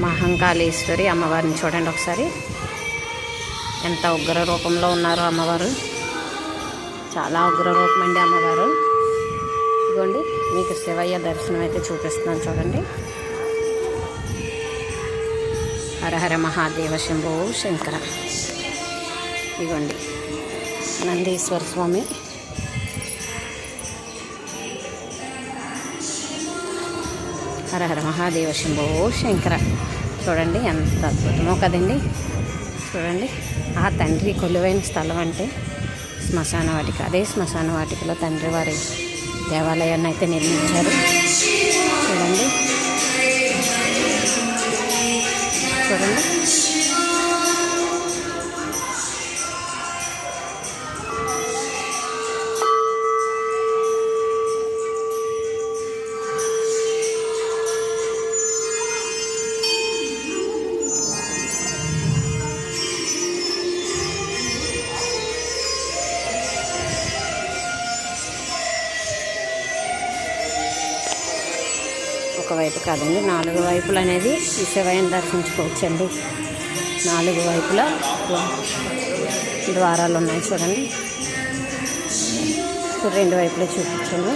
మహంకాళేశ్వరి అమ్మవారిని చూడండి ఒకసారి. ఎంత ఉగ్ర రూపంలో ఉన్నారో అమ్మవారు. చాలా ఉగ్ర రూపం అండి అమ్మవారు. ఇదిగోండి మీకు శివయ్య దర్శనం అయితే చూపిస్తున్నాను చూడండి. హరహర మహాదేవ శంభో శంకర. ఇదిగోండి నందీశ్వర స్వామి. హరహర మహాదేవ శంభో శంకర. చూడండి ఎంత అద్భుతమో కదండి. చూడండి ఆ తండ్రి కొలువైన స్థలం అంటే శ్మశాన వాటిక. అదే శ్మశాన వాటికలో తండ్రి వారి దేవాలయాన్ని అయితే నిర్మించారు. చూడండి చూడండి ఒకవైపు కాదండి, 4 వైపులు అనేది ఈ శివయ్యని దర్శించుకోవచ్చండి. 4 వైపులా ద్వారాలు ఉన్నాయి చూడండి. ఇప్పుడు 2 వైపులా చూపించాను.